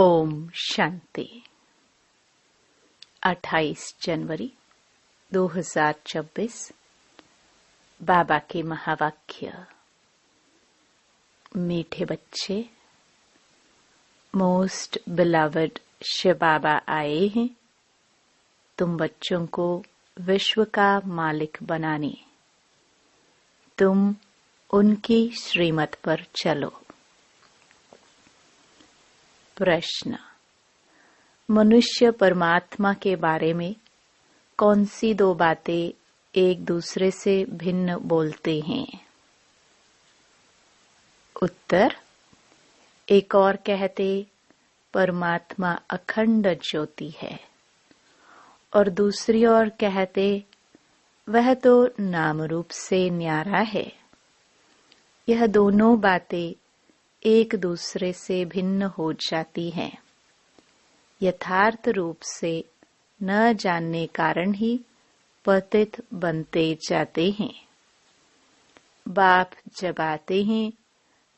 ओम शांति। 28 जनवरी 2024। बाबा के महावाक्य। मीठे बच्चे, मोस्ट बिलवड शिव बाबा आए हैं तुम बच्चों को विश्व का मालिक बनाने। तुम उनकी श्रीमत पर चलो। प्रश्न: मनुष्य परमात्मा के बारे में कौन सी दो बातें एक दूसरे से भिन्न बोलते हैं? उत्तर: एक और कहते परमात्मा अखंड ज्योति है, और दूसरी ओर कहते वह तो नाम रूप से न्यारा है। यह दोनों बातें एक दूसरे से भिन्न हो जाती हैं। यथार्थ रूप से न जानने कारण ही पतित बनते जाते हैं। बाप जब आते हैं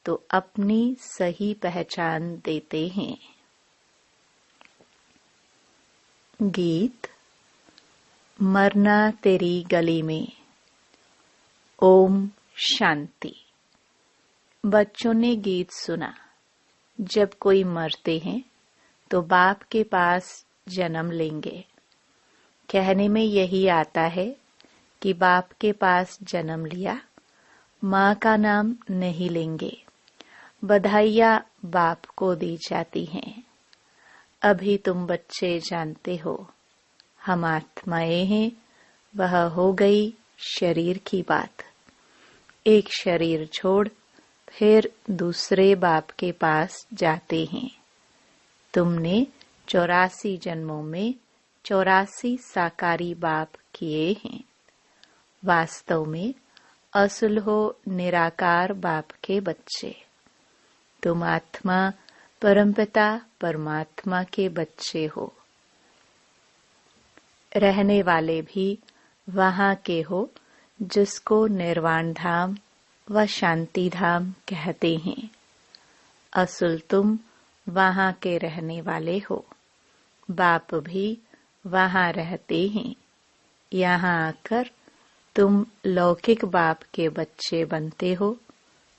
तो अपनी सही पहचान देते हैं। गीत। मरना तेरी गली में। ओम शांति। बच्चों ने गीत सुना। जब कोई मरते हैं तो बाप के पास जन्म लेंगे। कहने में यही आता है कि बाप के पास जन्म लिया, माँ का नाम नहीं लेंगे। बधाइयाँ बाप को दी जाती हैं। अभी तुम बच्चे जानते हो हम आत्माएं हैं, वह हो गई शरीर की बात। एक शरीर छोड़ फिर दूसरे बाप के पास जाते हैं। तुमने 84 जन्मों में 84 साकारी बाप किए हैं। वास्तव में असुल हो निराकार बाप के बच्चे। तुम आत्मा परमपिता परमात्मा के बच्चे हो। रहने वाले भी वहाँ के हो जिसको निर्वाण धाम व शांति धाम कहते हैं। असुल तुम वहाँ के रहने वाले हो। बाप भी वहाँ रहते हैं। यहाँ आकर तुम लौकिक बाप के बच्चे बनते हो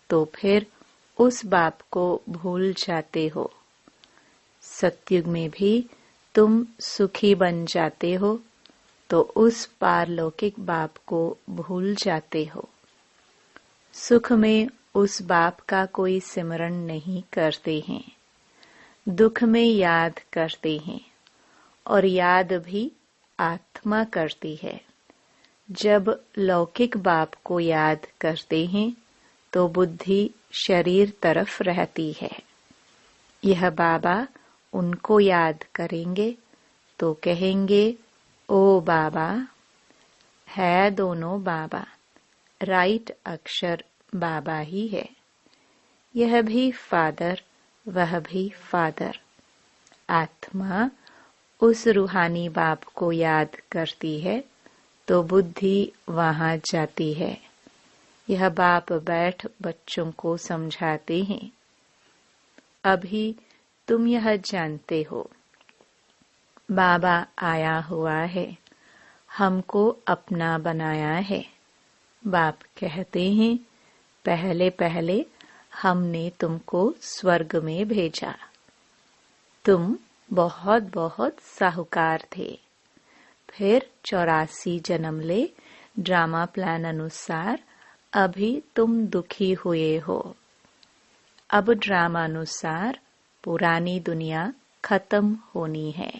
तो फिर उस बाप को भूल जाते हो। सतयुग में भी तुम सुखी बन जाते हो तो उस पारलौकिक बाप को भूल जाते हो। सुख में उस बाप का कोई सिमरण नहीं करते हैं। दुख में याद करते हैं, और याद भी आत्मा करती है। जब लौकिक बाप को याद करते हैं तो बुद्धि शरीर तरफ रहती है। यह बाबा उनको याद करेंगे तो कहेंगे, ओ बाबा। है दोनों बाबा, राइट अक्षर बाबा ही है। यह भी फादर, वह भी फादर। आत्मा उस रूहानी बाप को याद करती है तो बुद्धि वहाँ जाती है। यह बाप बैठ बच्चों को समझाते हैं। अभी तुम यह जानते हो बाबा आया हुआ है, हमको अपना बनाया है। बाप कहते हैं, पहले पहले हमने तुमको स्वर्ग में भेजा। तुम बहुत बहुत साहूकार थे। फिर 84 जन्म ले ड्रामा प्लान अनुसार अभी तुम दुखी हुए हो। अब ड्रामा अनुसार पुरानी दुनिया खत्म होनी है।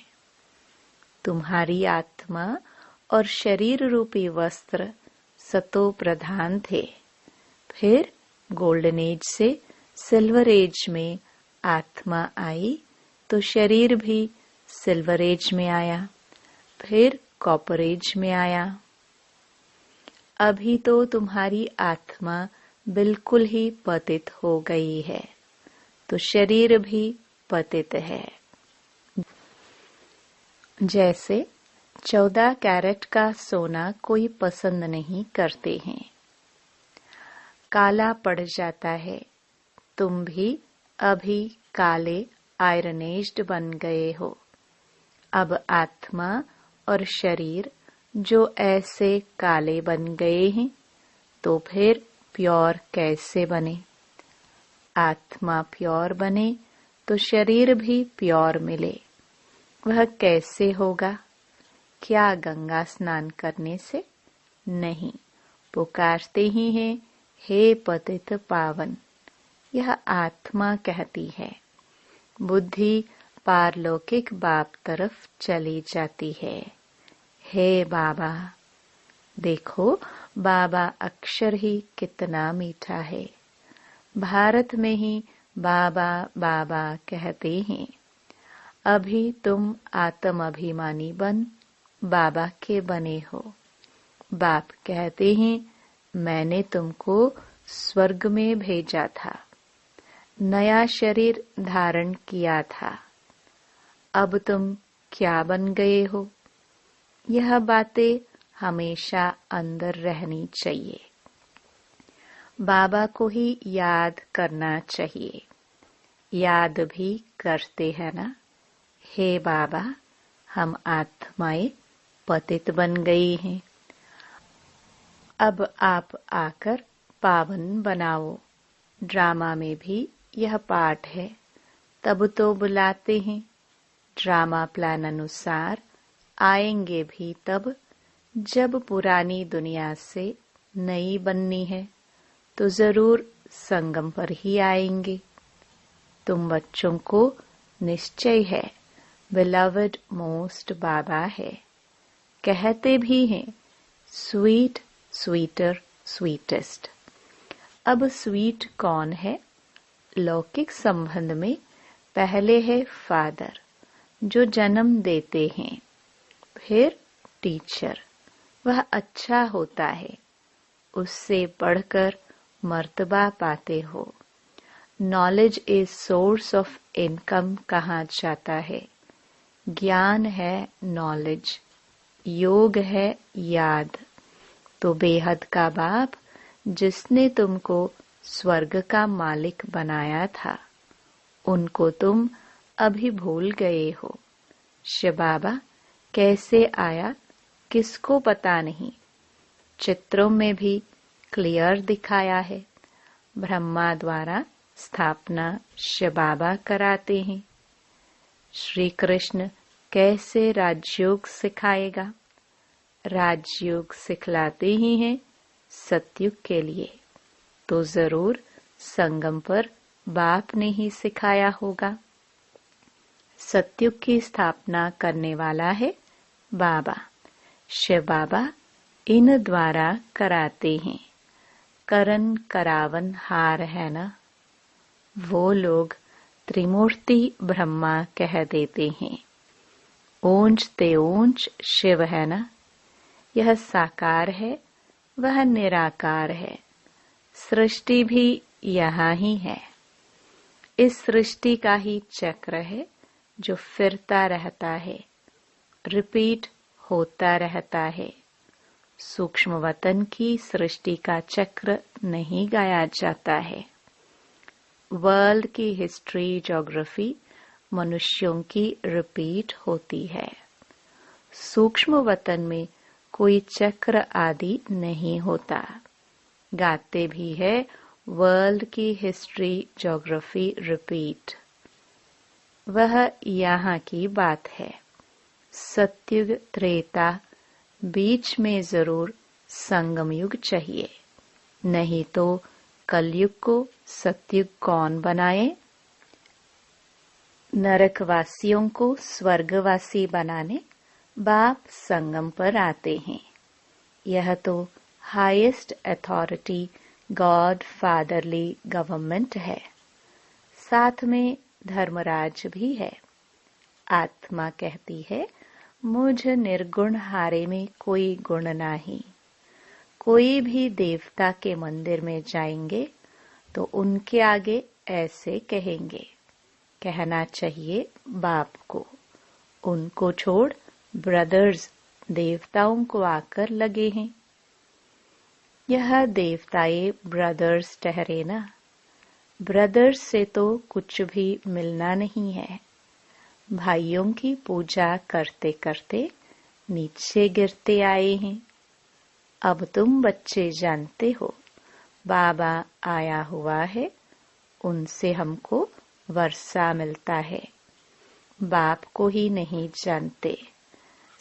तुम्हारी आत्मा और शरीर रूपी वस्त्र सतो प्रधान थे। फिर गोल्डन एज से सिल्वर एज में आत्मा आई तो शरीर भी सिल्वर एज में आया, फिर कॉपर एज में आया। अभी तो तुम्हारी आत्मा बिल्कुल ही पतित हो गई है तो शरीर भी पतित है। जैसे 14 कैरेट का सोना कोई पसंद नहीं करते हैं, काला पड़ जाता है। तुम भी अभी काले आयरनेज्ड बन गए हो। अब आत्मा और शरीर जो ऐसे काले बन गए हैं, तो फिर प्योर कैसे बने? आत्मा प्योर बने तो शरीर भी प्योर मिले। वह कैसे होगा? क्या गंगा स्नान करने से? नहीं, पुकारते ही हैं, हे पतित पावन। यह आत्मा कहती है। बुद्धि पारलौकिक बाप तरफ चली जाती है। हे बाबा, देखो बाबा अक्षर ही कितना मीठा है। भारत में ही बाबा बाबा कहते हैं। अभी तुम आत्म अभिमानी बन बाबा के बने हो। बाप कहते हैं, मैंने तुमको स्वर्ग में भेजा था, नया शरीर धारण किया था। अब तुम क्या बन गए हो? यह बातें हमेशा अंदर रहनी चाहिए। बाबा को ही याद करना चाहिए। याद भी करते हैं ना, हे बाबा, हम आत्माएं पतित बन गई हैं। अब आप आकर पावन बनाओ। ड्रामा में भी यह पाठ है, तब तो बुलाते हैं। ड्रामा प्लान अनुसार आएंगे भी तब जब पुरानी दुनिया से नई बननी है, तो जरूर संगम पर ही आएंगे। तुम बच्चों को निश्चय है बिलवड मोस्ट बाबा है। कहते भी हैं स्वीट स्वीटर स्वीटेस्ट। अब स्वीट कौन है? लौकिक संबंध में पहले है फादर जो जन्म देते हैं, फिर टीचर, वह अच्छा होता है, उससे पढ़कर मर्तबा पाते हो। Knowledge is source of income कहा जाता है। ज्ञान है नॉलेज, योग है याद। तो बेहद का बाप जिसने तुमको स्वर्ग का मालिक बनाया था, उनको तुम अभी भूल गए हो। शिव बाबा कैसे आया किसको पता नहीं। चित्रों में भी क्लियर दिखाया है। ब्रह्मा द्वारा स्थापना शिव बाबा कराते हैं। श्री कृष्ण कैसे राजयोग सिखाएगा? राजयोग सिखलाते ही हैं सतयुग के लिए, तो जरूर संगम पर बाप ने ही सिखाया होगा। सतयुग की स्थापना करने वाला है बाबा। शिव बाबा इन द्वारा कराते हैं। करन करावन हार है ना, वो लोग त्रिमूर्ति ब्रह्मा कह देते हैं। ऊंच ते ऊंच शिव है ना, यह साकार है, वह निराकार है। सृष्टि भी यहाँ ही है। इस सृष्टि का ही चक्र है जो फिरता रहता है, रिपीट होता रहता है। सूक्ष्म वतन की सृष्टि का चक्र नहीं गाया जाता है। वर्ल्ड की हिस्ट्री ज्योग्राफी मनुष्यों की रिपीट होती है। सूक्ष्म वतन में कोई चक्र आदि नहीं होता। गाते भी है वर्ल्ड की हिस्ट्री ज्योग्राफी रिपीट। वह यहाँ की बात है। सतयुग त्रेता बीच में जरूर संगम युग चाहिए, नहीं तो कलयुग को सतयुग कौन बनाए? नरकवासियों को स्वर्गवासी बनाने बाप संगम पर आते हैं। यह तो highest authority God fatherly government है। साथ में धर्मराज भी है। आत्मा कहती है मुझ निर्गुण हारे में कोई गुण नहीं। कोई भी देवता के मंदिर में जाएंगे तो उनके आगे ऐसे कहेंगे। कहना चाहिए बाप को। उनको छोड़ ब्रदर्स देवताओं को आकर लगे हैं। यह देवताए ब्रदर्स ठहरे ना। ब्रदर्स से तो कुछ भी मिलना नहीं है। भाइयों की पूजा करते करते नीचे गिरते आए हैं। अब तुम बच्चे जानते हो बाबा आया हुआ है, उनसे हमको वर्षा मिलता है। बाप को ही नहीं जानते,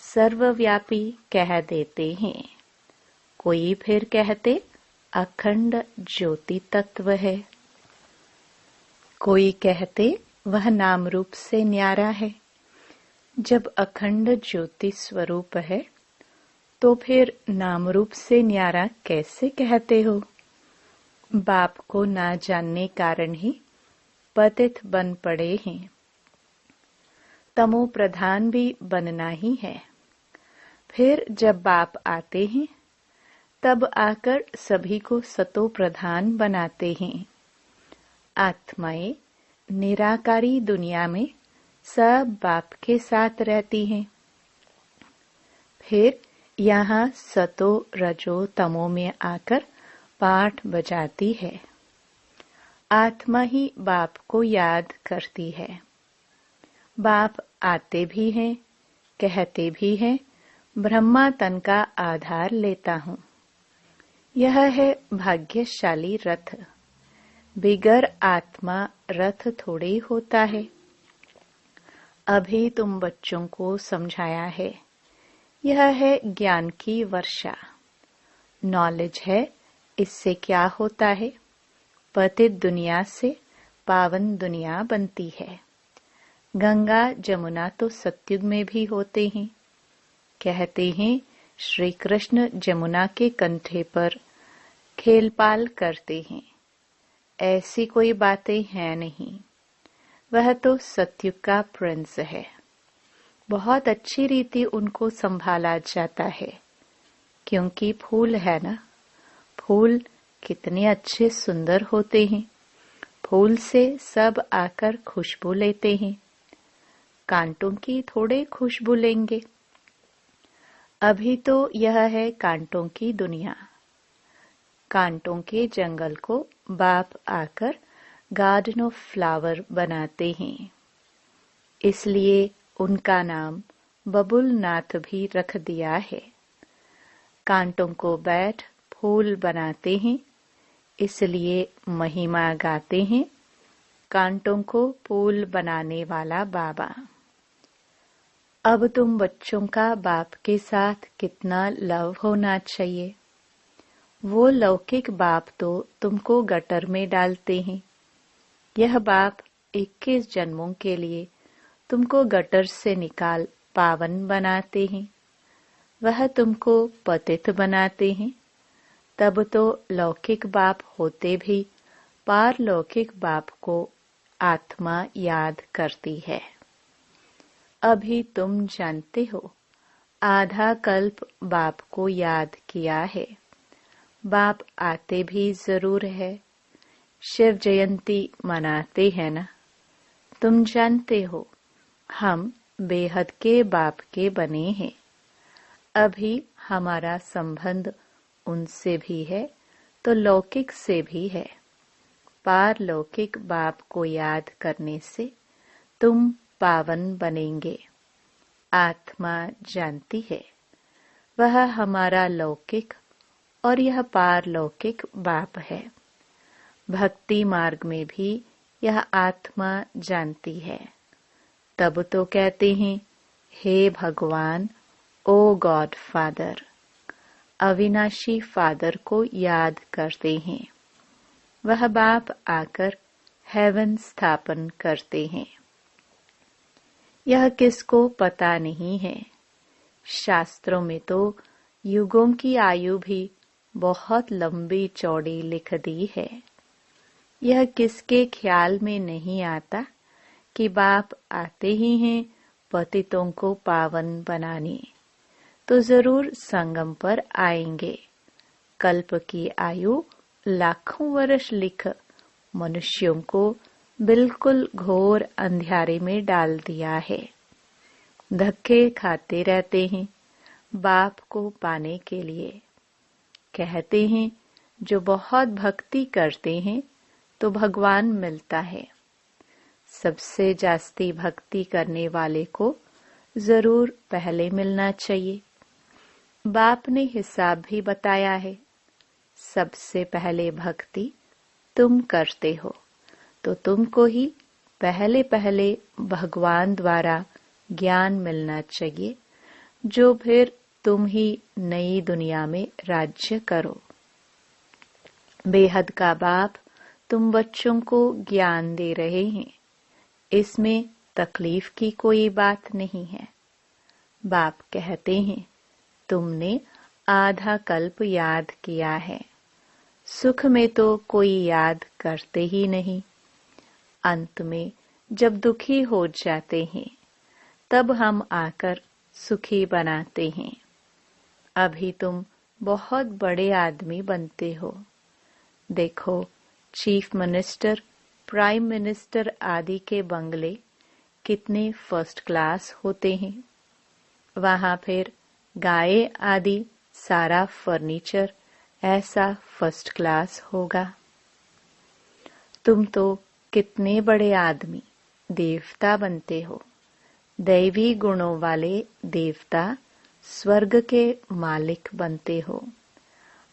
सर्वव्यापी कह देते हैं। कोई फिर कहते अखंड ज्योति तत्व है, कोई कहते वह नाम रूप से न्यारा है। जब अखंड ज्योति स्वरूप है तो फिर नाम रूप से न्यारा कैसे कहते हो? बाप को ना जानने कारण ही पतित बन पड़े हैं। तमो प्रधान भी बनना ही है। फिर जब बाप आते हैं तब आकर सभी को सतो प्रधान बनाते हैं। आत्माएं निराकारी दुनिया में सब बाप के साथ रहती हैं। फिर यहाँ सतो रजो तमो में आकर पाठ बजाती है। आत्मा ही बाप को याद करती है। बाप आते भी हैं, कहते भी हैं, ब्रह्मा तन का आधार लेता हूँ। यह है भाग्यशाली रथ। बिगर आत्मा रथ थोड़े होता है। अभी तुम बच्चों को समझाया है। यह है ज्ञान की वर्षा। नॉलेज है, इससे क्या होता है? पतित दुनिया से पावन दुनिया बनती है। गंगा जमुना तो सतयुग में भी होते हैं। कहते हैं श्री कृष्ण जमुना के कंठे पर खेलपाल करते हैं। ऐसी कोई बातें हैं नहीं। वह तो सतयुग का प्रिंस है। बहुत अच्छी रीति उनको संभाला जाता है, क्योंकि फूल है ना। फूल कितने अच्छे सुंदर होते हैं। फूल से सब आकर खुशबू लेते हैं। कांटों की थोड़े खुशबू लेंगे। अभी तो यह है कांटों की दुनिया। कांटों के जंगल को बाप आकर गार्डन ऑफ फ्लावर बनाते हैं। इसलिए उनका नाम बबुल नाथ भी रख दिया है। कांटों को बैठ फूल बनाते हैं, इसलिए महिमा गाते हैं कांटों को फूल बनाने वाला बाबा। अब तुम बच्चों का बाप के साथ कितना लव होना चाहिए। वो लौकिक बाप तो तुमको गटर में डालते हैं। यह बाप 21 जन्मों के लिए तुमको गटर से निकाल पावन बनाते हैं। वह तुमको पतित बनाते हैं। तब तो लौकिक बाप होते भी पारलौकिक बाप को आत्मा याद करती है। अभी तुम जानते हो, आधा कल्प बाप को याद किया है। बाप आते भी जरूर है। शिव जयंती मनाते हैं ना। तुम जानते हो हम बेहद के बाप के बने हैं। अभी हमारा संबंध उनसे भी है तो लौकिक से भी है। पारलौकिक बाप को याद करने से तुम पावन बनेंगे। आत्मा जानती है वह हमारा लौकिक और यह पारलौकिक बाप है। भक्ति मार्ग में भी यह आत्मा जानती है। तब तो कहते हैं हे भगवान, ओ गॉड फादर। अविनाशी फादर को याद करते हैं। वह बाप आकर हेवन स्थापन करते हैं। यह किसको पता नहीं है। शास्त्रों में तो युगों की आयु भी बहुत लंबी चौड़ी लिख दी है। यह किसके ख्याल में नहीं आता कि बाप आते ही हैं पतितों को पावन बनाने, तो जरूर संगम पर आएंगे। कल्प की आयु लाखों वर्ष लिख मनुष्यों को बिल्कुल घोर अंधियारे में डाल दिया है। धक्के खाते रहते हैं बाप को पाने के लिए। कहते हैं जो बहुत भक्ति करते हैं तो भगवान मिलता है। सबसे जास्ती भक्ति करने वाले को जरूर पहले मिलना चाहिए। बाप ने हिसाब भी बताया है, सबसे पहले भक्ति तुम करते हो तो तुमको ही पहले पहले भगवान द्वारा ज्ञान मिलना चाहिए, जो फिर तुम ही नई दुनिया में राज्य करो। बेहद का बाप तुम बच्चों को ज्ञान दे रहे हैं, इसमें तकलीफ की कोई बात नहीं है। बाप कहते हैं तुमने आधा कल्प याद किया है, सुख में तो कोई याद करते ही नहीं। अंत में जब दुखी हो जाते हैं तब हम आकर सुखी बनाते हैं। अभी तुम बहुत बड़े आदमी बनते हो। देखो, चीफ मिनिस्टर, प्राइम मिनिस्टर आदि के बंगले कितने फर्स्ट क्लास होते हैं। वहां फिर गाय आदि सारा फर्नीचर ऐसा फर्स्ट क्लास होगा। तुम तो कितने बड़े आदमी, देवता बनते हो। दैवी गुणों वाले देवता स्वर्ग के मालिक बनते हो।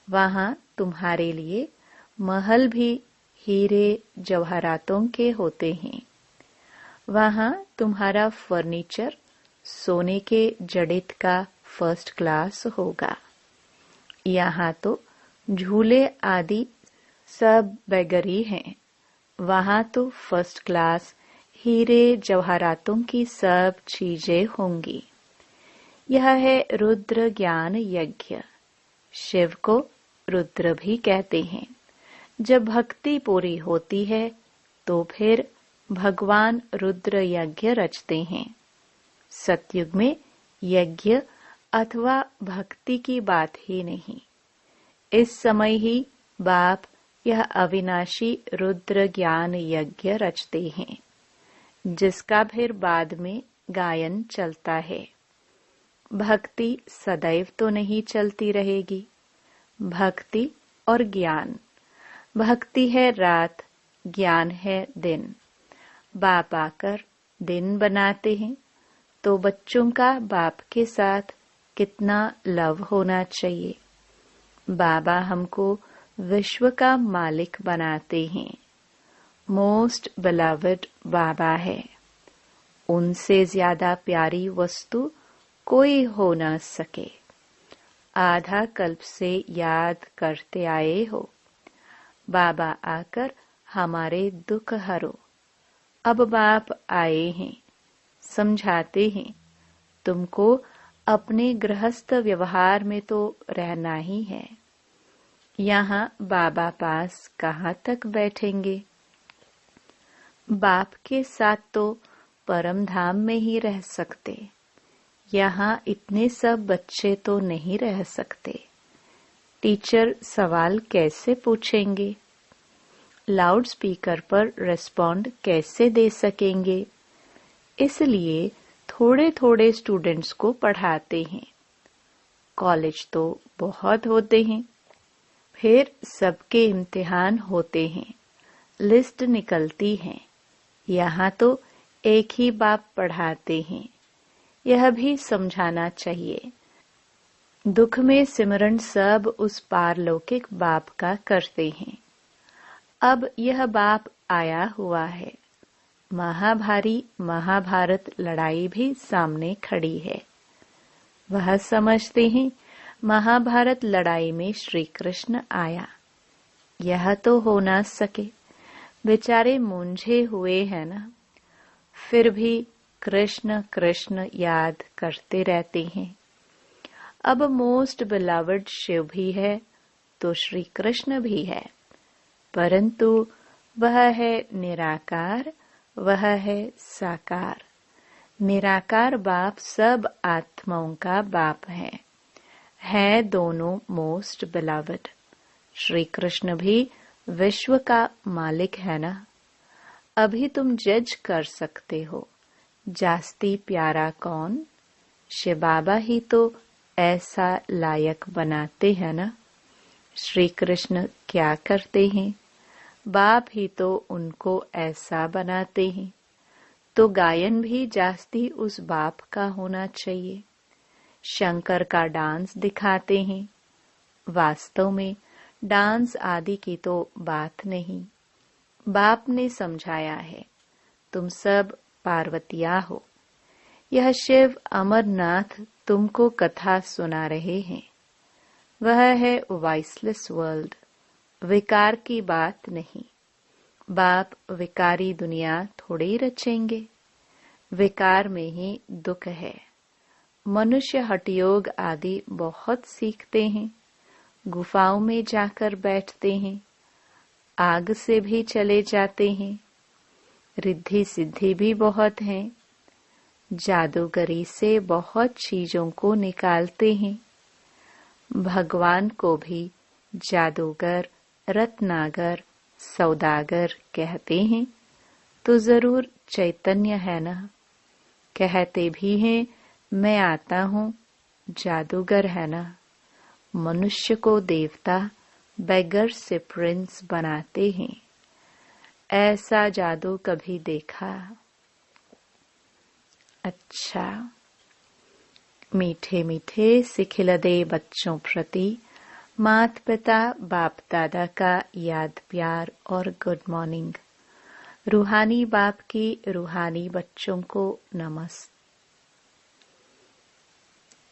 वहां तुम्हारे लिए महल भी हीरे जवाहरातों के होते हैं। वहां तुम्हारा फर्नीचर सोने के जड़ित का फर्स्ट क्लास होगा। यहाँ तो झूले आदि सब बैगरी हैं। वहां तो फर्स्ट क्लास हीरे जवाहरातों की सब चीजें होंगी। यह है रुद्र ज्ञान यज्ञ। शिव को रुद्र भी कहते हैं। जब भक्ति पूरी होती है तो फिर भगवान रुद्र यज्ञ रचते हैं। सतयुग में यज्ञ अथवा भक्ति की बात ही नहीं। इस समय ही बाप यह अविनाशी रुद्र ज्ञान यज्ञ रचते हैं, जिसका फिर बाद में गायन चलता है। भक्ति सदैव तो नहीं चलती रहेगी। भक्ति और ज्ञान, भक्ति है रात, ज्ञान है दिन। बाप आकर दिन बनाते हैं तो बच्चों का बाप के साथ कितना लव होना चाहिए। बाबा हमको विश्व का मालिक बनाते हैं। मोस्ट बिलवड बाबा है। उनसे ज्यादा प्यारी वस्तु कोई हो न सके। आधा कल्प से याद करते आए हो। बाबा आकर हमारे दुख हरो। अब बाप आए हैं, समझाते हैं तुमको अपने गृहस्थ व्यवहार में तो रहना ही है। यहाँ बाबा पास कहाँ तक बैठेंगे। बाप के साथ तो परम धाम में ही रह सकते। यहाँ इतने सब बच्चे तो नहीं रह सकते। टीचर सवाल कैसे पूछेंगे? लाउड स्पीकर पर रिस्पॉन्ड कैसे दे सकेंगे? इसलिए थोड़े थोड़े स्टूडेंट्स को पढ़ाते हैं। कॉलेज तो बहुत होते हैं, फिर सबके इम्तिहान होते हैं, लिस्ट निकलती है। यहाँ तो एक ही बाप पढ़ाते हैं। यह भी समझाना चाहिए। दुख में सिमरन सब उस पारलौकिक बाप का करते हैं। अब यह बाप आया हुआ है। महाभारी महाभारत लड़ाई भी सामने खड़ी है। वह समझते हैं महाभारत लड़ाई में श्री कृष्ण आया। यह तो हो ना सके, बेचारे मूंझे हुए हैं ना। फिर भी कृष्ण कृष्ण याद करते रहते हैं। अब मोस्ट बिलवड शिव भी है तो श्री कृष्ण भी है, परंतु वह है निराकार, वह है साकार। निराकार बाप सब आत्माओं का बाप है दोनों मोस्ट बिलवड। श्री कृष्ण भी विश्व का मालिक है ना। अभी तुम जज कर सकते हो जास्ती प्यारा कौन। शिव बाबा ही तो ऐसा लायक बनाते हैं ना। श्री कृष्ण क्या करते हैं? बाप ही तो उनको ऐसा बनाते हैं। तो गायन भी जास्ती उस बाप का होना चाहिए। शंकर का डांस दिखाते हैं। वास्तव में डांस आदि की तो बात नहीं। बाप ने समझाया है, तुम सब पार्वतिया हो। यह शिव अमरनाथ तुमको कथा सुना रहे हैं। वह है वॉइसलेस वर्ल्ड, विकार की बात नहीं। बाप विकारी दुनिया थोड़े रचेंगे। विकार में ही दुख है। मनुष्य हठयोग आदि बहुत सीखते हैं। गुफाओं में जाकर बैठते हैं। आग से भी चले जाते हैं। रिद्धि सिद्धि भी बहुत है। जादूगरी से बहुत चीजों को निकालते हैं। भगवान को भी जादूगर, रत्नागर, सौदागर कहते हैं तो जरूर चैतन्य है ना। कहते भी हैं मैं आता हूँ, जादूगर है ना। मनुष्य को देवता, बेगर से प्रिंस बनाते हैं। ऐसा जादू कभी देखा? अच्छा, मीठे मीठे सिखिलदे बच्चों प्रति मात पिता बाप दादा का याद प्यार और गुड मॉर्निंग। रूहानी बाप की रूहानी बच्चों को नमस्ते।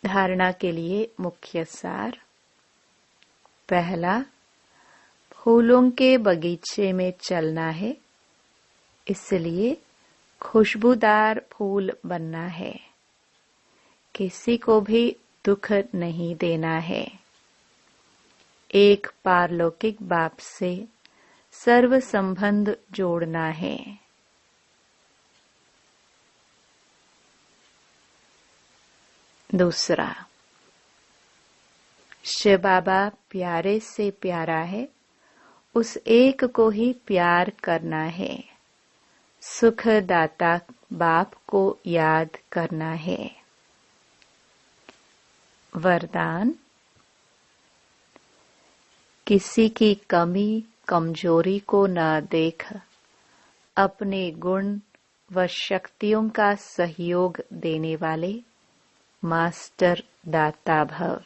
धारणा के लिए मुख्य सार। पहला, फूलों के बगीचे में चलना है, इसलिए खुशबूदार फूल बनना है। किसी को भी दुख नहीं देना है। एक पारलौकिक बाप से सर्व संबंध जोड़ना है। दूसरा, शिव बाबा प्यारे से प्यारा है, उस एक को ही प्यार करना है। सुख दाता बाप को याद करना है। वरदान, किसी की कमी कमजोरी को न देख, अपने गुण व शक्तियों का सहयोग देने वाले मास्टर दाता भव।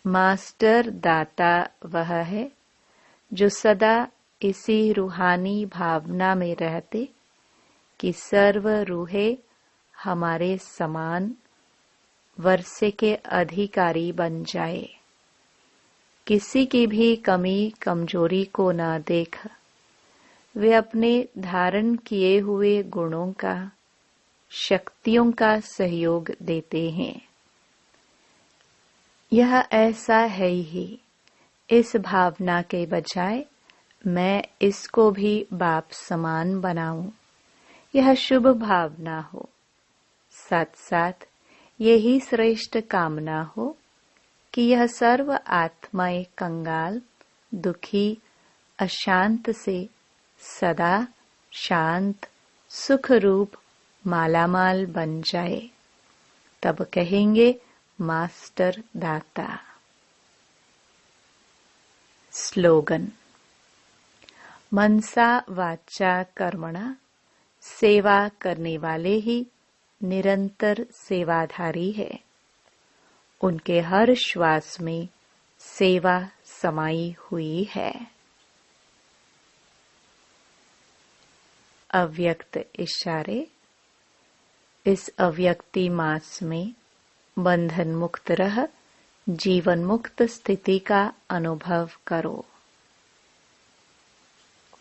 मास्टर दाता वह है जो सदा इसी रूहानी भावना में रहते कि सर्व रूहें हमारे समान वर्षे के अधिकारी बन जाए। किसी की भी कमी कमजोरी को न देख, वे अपने धारण किए हुए गुणों का, शक्तियों का सहयोग देते हैं। यह ऐसा है ही। इस भावना के बजाय मैं इसको भी बाप समान बनाऊं, यह शुभ भावना हो। साथ साथ यही श्रेष्ठ कामना हो कि यह सर्व आत्माएं कंगाल, दुखी, अशांत से सदा शांत, सुख रूप मालामाल बन जाए। तब कहेंगे मास्टर दाता। स्लोगन, मनसा वाचा कर्मणा, सेवा करने वाले ही निरंतर सेवाधारी है। उनके हर श्वास में सेवा समाई हुई है। अव्यक्त इशारे। इस अव्यक्ति मास में बंधन मुक्त रह जीवन मुक्त स्थिति का अनुभव करो।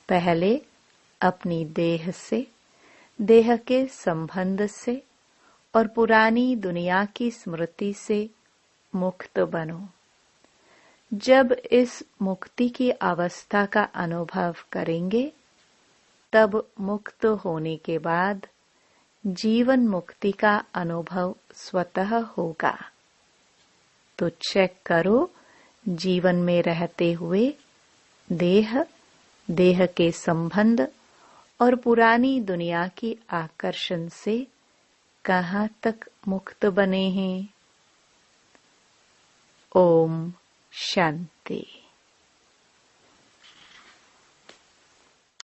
पहले अपनी देह से, देह के संबंध से और पुरानी दुनिया की स्मृति से मुक्त बनो। जब इस मुक्ति की अवस्था का अनुभव करेंगे, तब मुक्त होने के बाद जीवन मुक्ति का अनुभव स्वतः होगा। तो चेक करो, जीवन में रहते हुए देह, देह के संबंध और पुरानी दुनिया की आकर्षण से कहाँ तक मुक्त बने हैं। ओम शांति।